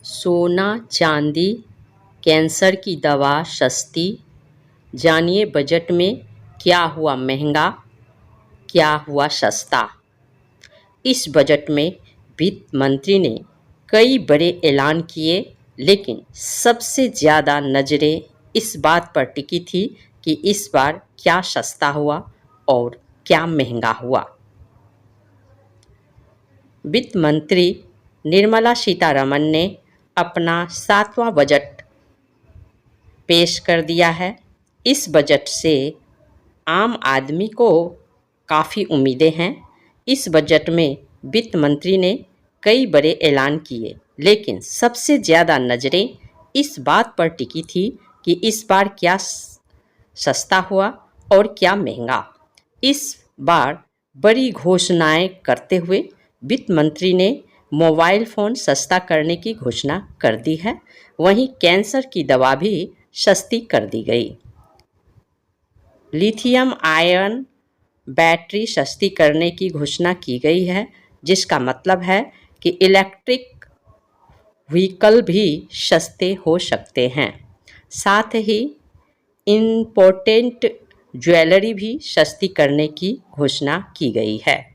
सोना चांदी, कैंसर की दवा सस्ती, जानिए बजट में क्या हुआ महंगा, क्या हुआ सस्ता। इस बजट में वित्त मंत्री ने कई बड़े ऐलान किए, लेकिन सबसे ज़्यादा नज़रें इस बात पर टिकी थी कि इस बार क्या सस्ता हुआ और क्या महंगा हुआ। वित्त मंत्री निर्मला सीतारमण ने अपना 7वां बजट पेश कर दिया है। इस बजट से आम आदमी को काफ़ी उम्मीदें हैं। इस बजट में वित्त मंत्री ने कई बड़े ऐलान किए, लेकिन सबसे ज़्यादा नज़रें इस बात पर टिकी थी कि इस बार क्या सस्ता हुआ और क्या महंगा। इस बार बड़ी घोषणाएं करते हुए वित्त मंत्री ने मोबाइल फ़ोन सस्ता करने की घोषणा कर दी है। वहीं कैंसर की दवा भी सस्ती कर दी गई। लिथियम आयन बैटरी सस्ती करने की घोषणा की गई है, जिसका मतलब है कि इलेक्ट्रिक व्हीकल भी सस्ते हो सकते हैं। साथ ही इम्पोर्टेंट ज्वेलरी भी सस्ती करने की घोषणा की गई है।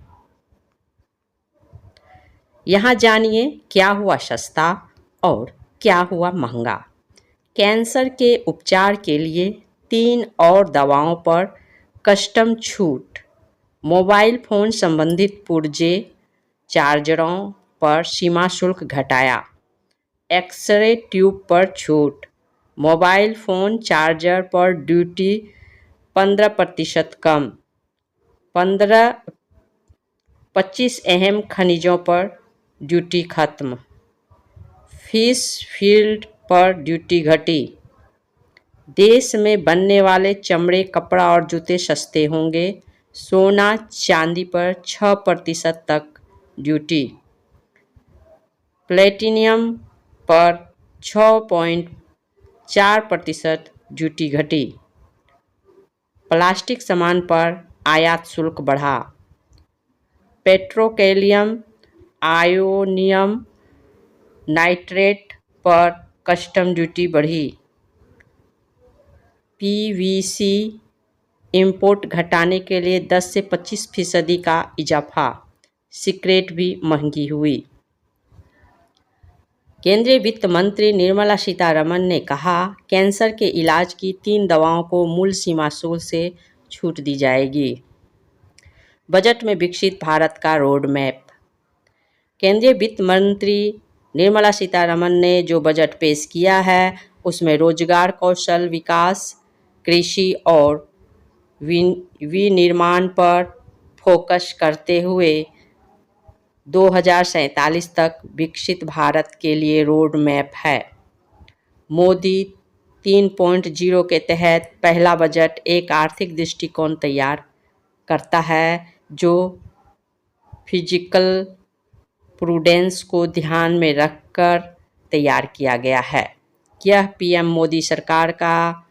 यहाँ जानिए क्या हुआ सस्ता और क्या हुआ महंगा। कैंसर के उपचार के लिए 3 और दवाओं पर कस्टम छूट। मोबाइल फ़ोन संबंधित पुर्जे चार्जरों पर सीमा शुल्क घटाया। एक्स-रे ट्यूब पर छूट। मोबाइल फ़ोन चार्जर पर ड्यूटी 15% कम। 25 अहम खनिजों पर ड्यूटी खत्म। फिश फील्ड पर ड्यूटी घटी। देश में बनने वाले चमड़े, कपड़ा और जूते सस्ते होंगे। सोना चांदी पर 6% तक ड्यूटी। प्लेटिनियम पर 6.4% ड्यूटी घटी। प्लास्टिक सामान पर आयात शुल्क बढ़ा। पेट्रोकेलियम, आयोनियम नाइट्रेट पर कस्टम ड्यूटी बढ़ी। पीवीसी इंपोर्ट घटाने के लिए 10 से 25% का इजाफा। सिगरेट भी महंगी हुई। केंद्रीय वित्त मंत्री निर्मला सीतारमण ने कहा, कैंसर के इलाज की 3 दवाओं को मूल सीमा शुल्क से छूट दी जाएगी। बजट में विकसित भारत का रोड मैप। केंद्रीय वित्त मंत्री निर्मला सीतारमण ने जो बजट पेश किया है, उसमें रोजगार, कौशल विकास, कृषि और विनिर्माण पर फोकस करते हुए 2047 तक विकसित भारत के लिए रोड मैप है। मोदी 3.0 के तहत पहला बजट एक आर्थिक दृष्टिकोण तैयार करता है, जो फिजिकल प्रूडेंस को ध्यान में रखकर तैयार किया गया है। यह पीएम मोदी सरकार का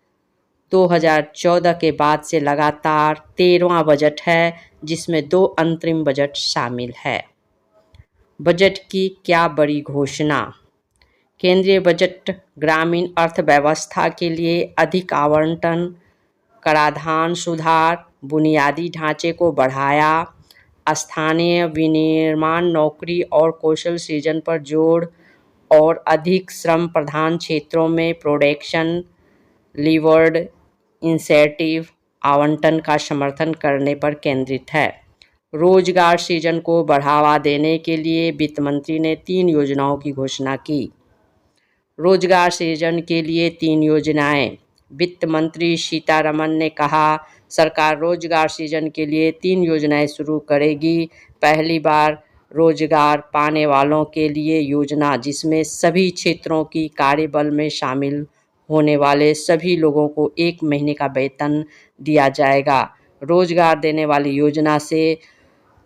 2014 के बाद से लगातार 13वां बजट है, जिसमें 2 अंतरिम बजट शामिल है। बजट की क्या बड़ी घोषणा। केंद्रीय बजट ग्रामीण अर्थव्यवस्था के लिए अधिक आवंटन, कराधान सुधार, बुनियादी ढांचे को बढ़ाया, स्थानीय विनिर्माण, नौकरी और कौशल सृजन पर जोर और अधिक श्रम प्रधान क्षेत्रों में प्रोडक्शन लीवर्ड इंसेंटिव आवंटन का समर्थन करने पर केंद्रित है। रोजगार सृजन को बढ़ावा देने के लिए वित्त मंत्री ने 3 योजनाओं की घोषणा की। रोजगार सृजन के लिए 3 योजनाएं। वित्त मंत्री सीतारमण ने कहा, सरकार रोजगार सृजन के लिए 3 योजनाएं शुरू करेगी। पहली बार रोजगार पाने वालों के लिए योजना, जिसमें सभी क्षेत्रों की कार्यबल में शामिल होने वाले सभी लोगों को 1 महीने का वेतन दिया जाएगा। रोजगार देने वाली योजना से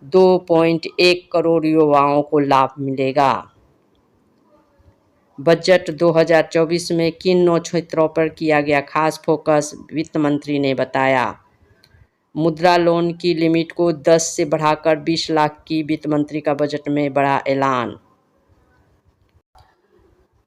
2.1 करोड़ युवाओं को लाभ मिलेगा। बजट 2024 में किन 9 क्षेत्रों पर किया गया खास फोकस, वित्त मंत्री ने बताया। मुद्रा लोन की लिमिट को 10 से बढ़ाकर 20 लाख की वित्त मंत्री का बजट में बड़ा ऐलान।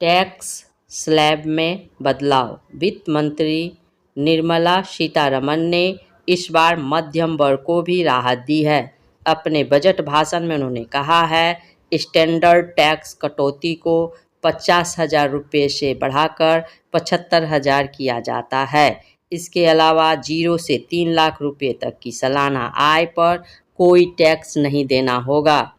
टैक्स स्लैब में बदलाव। वित्त मंत्री निर्मला सीतारमण ने इस बार मध्यम वर्ग को भी राहत दी है। अपने बजट भाषण में उन्होंने कहा है, स्टैंडर्ड टैक्स कटौती को 50,000 रुपये से बढ़ाकर 75,000 किया जाता है। इसके अलावा 0 से 3 लाख रुपये तक की सालाना आय पर कोई टैक्स नहीं देना होगा।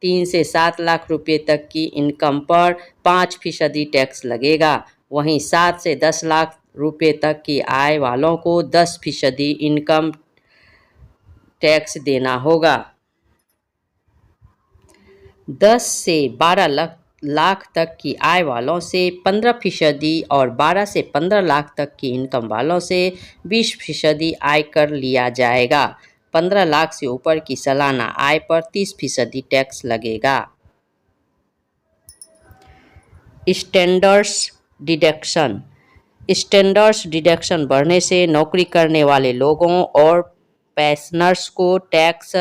3 से 7 लाख रुपये तक की इनकम पर 5% टैक्स लगेगा। वहीं 7 से 10 लाख रुपये तक की आय वालों को 10% इनकम टैक्स देना होगा। 10 से 12 लाख तक की आय वालों से 15% और 12 से 15 लाख तक की इनकम वालों से 20% आयकर लिया जाएगा। 15 लाख से ऊपर की सालाना आय पर 30% टैक्स लगेगा। Standards deduction. स्टैंडर्ड्स डिडक्शन बढ़ने से नौकरी करने वाले लोगों और पेंशनर्स को टैक्स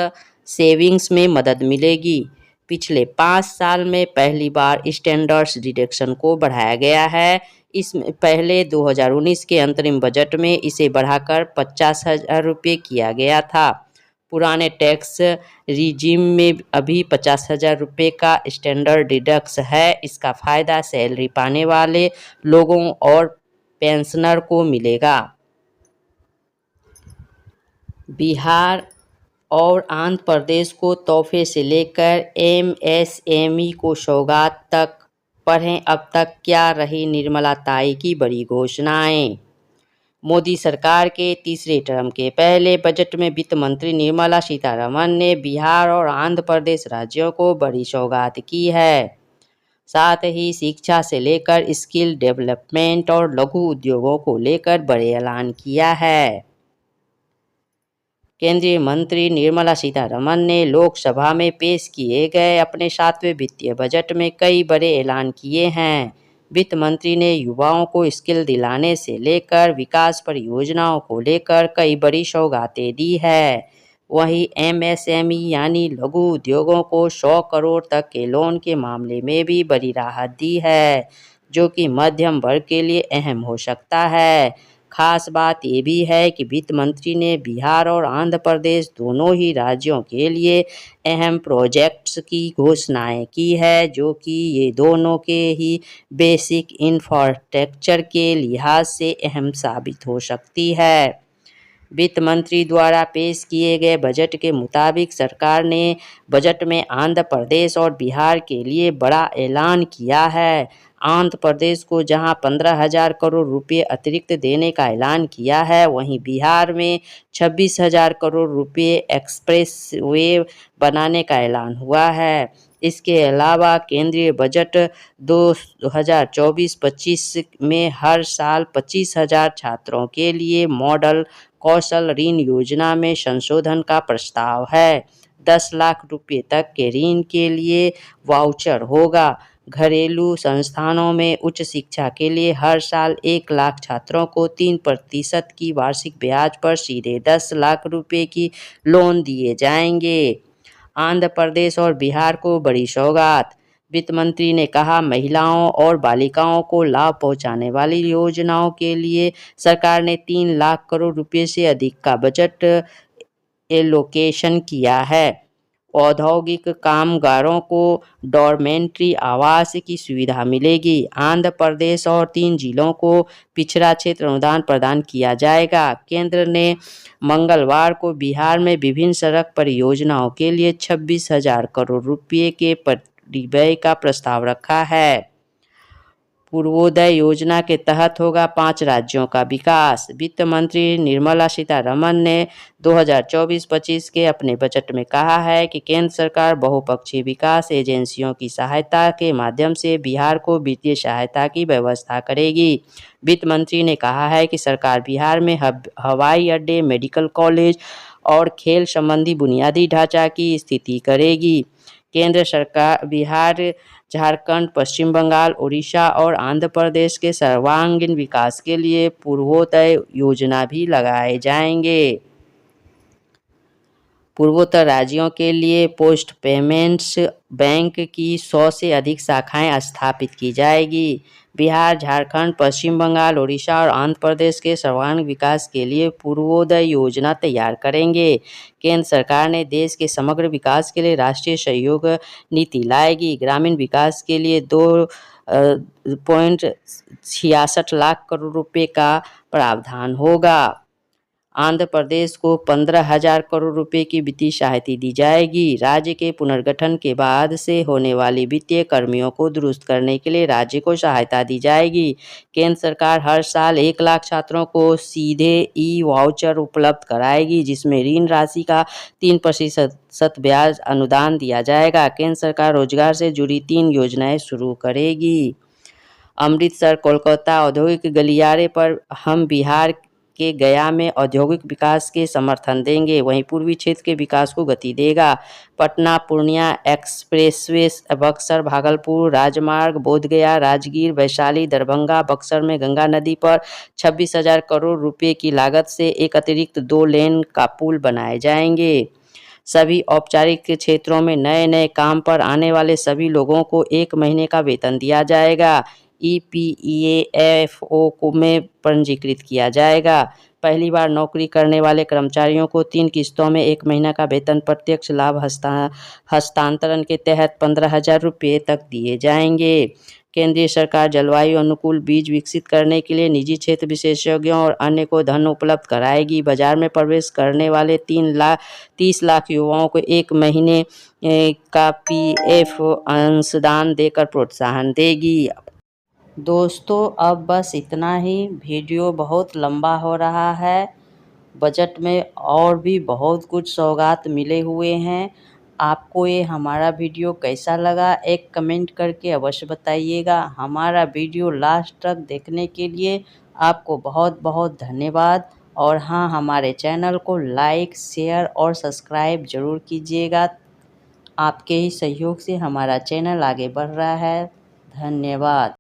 सेविंग्स में मदद मिलेगी। पिछले 5 साल में पहली बार स्टैंडर्ड्स डिडक्शन को बढ़ाया गया है। इसमें पहले 2019 के अंतरिम बजट में इसे बढ़ाकर 50,000 रुपये किया गया था। पुराने टैक्स रिजीम में अभी 50,000 रुपये का स्टैंडर्ड डिडक्स है। इसका फ़ायदा सैलरी पाने वाले लोगों और पेंशनर को मिलेगा। बिहार और आंध्र प्रदेश को तोहफे से लेकर एमएसएमई को सौगात तक। पढ़ें अब तक क्या रही निर्मला ताई की बड़ी घोषणाएं। मोदी सरकार के तीसरे टर्म के पहले बजट में वित्त मंत्री निर्मला सीतारमण ने बिहार और आंध्र प्रदेश राज्यों को बड़ी सौगात की है। साथ ही शिक्षा से लेकर स्किल डेवलपमेंट और लघु उद्योगों को लेकर बड़े ऐलान किया है। केंद्रीय मंत्री निर्मला सीतारमण ने लोकसभा में पेश किए गए अपने 7वें वित्तीय बजट में कई बड़े ऐलान किए हैं। वित्त मंत्री ने युवाओं को स्किल दिलाने से लेकर विकास परियोजनाओं को लेकर कई बड़ी सौगातें दी है। वहीं एमएसएमई यानी लघु उद्योगों को 100 करोड़ तक के लोन के मामले में भी बड़ी राहत दी है, जो कि मध्यम वर्ग के लिए अहम हो सकता है। खास बात ये भी है कि वित्त मंत्री ने बिहार और आंध्र प्रदेश दोनों ही राज्यों के लिए अहम प्रोजेक्ट्स की घोषणाएं की है, जो कि ये दोनों के ही बेसिक इंफ्रास्ट्रक्चर के लिहाज से अहम साबित हो सकती है। वित्त मंत्री द्वारा पेश किए गए बजट के मुताबिक सरकार ने बजट में आंध्र प्रदेश और बिहार के लिए बड़ा ऐलान किया है। आंध्र प्रदेश को जहां 15,000 करोड़ रुपए अतिरिक्त देने का ऐलान किया है, वहीं बिहार में 26,000 करोड़ रुपए एक्सप्रेस वे बनाने का ऐलान हुआ है। इसके अलावा केंद्रीय बजट 2024-25 में हर साल 25,000 छात्रों के लिए मॉडल कौशल ऋण योजना में संशोधन का प्रस्ताव है। 10 लाख रुपये तक के ऋण के लिए वाउचर होगा। घरेलू संस्थानों में उच्च शिक्षा के लिए हर साल 1 लाख छात्रों को 3% की वार्षिक ब्याज पर सीधे 10 लाख रुपये की लोन दिए जाएंगे। आंध्र प्रदेश और बिहार को बड़ी सौगात। वित्त मंत्री ने कहा, महिलाओं और बालिकाओं को लाभ पहुंचाने वाली योजनाओं के लिए सरकार ने 3 लाख करोड़ रुपए से अधिक का बजट एलोकेशन किया है। औद्योगिक कामगारों को डॉर्मेंट्री आवास की सुविधा मिलेगी। आंध्र प्रदेश और 3 जिलों को पिछड़ा क्षेत्र अनुदान प्रदान किया जाएगा। केंद्र ने मंगलवार को बिहार में विभिन्न सड़क परियोजनाओं के लिए 26,000 करोड़ रुपये के परिव्यय का प्रस्ताव रखा है। पूर्वोदय योजना के तहत होगा 5 राज्यों का विकास। वित्त मंत्री निर्मला सीतारमण ने 2024-25 के अपने बजट में कहा है कि केंद्र सरकार बहुपक्षीय विकास एजेंसियों की सहायता के माध्यम से बिहार को वित्तीय सहायता की व्यवस्था करेगी। वित्त मंत्री ने कहा है कि सरकार बिहार में हवाई अड्डे, मेडिकल कॉलेज और खेल संबंधी बुनियादी ढांचा की स्थिति करेगी। केंद्र सरकार बिहार, झारखंड, पश्चिम बंगाल, उड़ीसा और आंध्र प्रदेश के सर्वांगीण विकास के लिए पूर्वोदय योजना भी लगाए जाएंगे। पूर्वोत्तर राज्यों के लिए पोस्ट पेमेंट्स बैंक की 100 से अधिक शाखाएं स्थापित की जाएगी। बिहार, झारखंड, पश्चिम बंगाल, उड़ीसा और आंध्र प्रदेश के सर्वांगीण विकास के लिए पूर्वोदय योजना तैयार करेंगे। केंद्र सरकार ने देश के समग्र विकास के लिए राष्ट्रीय सहयोग नीति लाएगी। ग्रामीण विकास के लिए 2.66 लाख करोड़ रुपए का प्रावधान होगा। आंध्र प्रदेश को 15,000 करोड़ रुपए की वित्तीय सहायता दी जाएगी। राज्य के पुनर्गठन के बाद से होने वाली वित्तीय कर्मियों को दुरुस्त करने के लिए राज्य को सहायता दी जाएगी। केंद्र सरकार हर साल 1 लाख छात्रों को सीधे ई-वाउचर उपलब्ध कराएगी, जिसमें ऋण राशि का 3% ब्याज अनुदान दिया जाएगा। केंद्र सरकार रोजगार से जुड़ी 3 योजनाएं शुरू करेगी। अमृतसर कोलकाता औद्योगिक गलियारे पर हम बिहार के गया में औद्योगिक विकास के समर्थन देंगे, वहीं पूर्वी क्षेत्र के विकास को गति देगा। पटना पूर्णिया एक्सप्रेसवे, बक्सर भागलपुर राजमार्ग, बोधगया राजगीर वैशाली दरभंगा बक्सर में गंगा नदी पर 26,000 करोड़ रुपए की लागत से एक अतिरिक्त 2 लेन का पुल बनाए जाएंगे। सभी औपचारिक क्षेत्रों में नए नए काम पर आने वाले सभी लोगों को 1 महीने का वेतन दिया जाएगा। EPFO में पंजीकृत किया जाएगा। पहली बार नौकरी करने वाले कर्मचारियों को 3 किस्तों में 1 महीना का वेतन प्रत्यक्ष लाभ हस्तांतरण के तहत 15,000 रुपये तक दिए जाएंगे। केंद्रीय सरकार जलवायु अनुकूल बीज विकसित करने के लिए निजी क्षेत्र विशेषज्ञों और अन्य को धन उपलब्ध कराएगी। बाजार में प्रवेश करने वाले 30 लाख युवाओं को 1 महीने का PF अंशदान देकर प्रोत्साहन देगी। दोस्तों, अब बस इतना ही। वीडियो बहुत लंबा हो रहा है। बजट में और भी बहुत कुछ सौगात मिले हुए हैं। आपको ये हमारा वीडियो कैसा लगा, एक कमेंट करके अवश्य बताइएगा। हमारा वीडियो लास्ट तक देखने के लिए आपको बहुत बहुत धन्यवाद। और हाँ, हमारे चैनल को लाइक, शेयर और सब्सक्राइब ज़रूर कीजिएगा। आपके ही सहयोग से हमारा चैनल आगे बढ़ रहा है। धन्यवाद।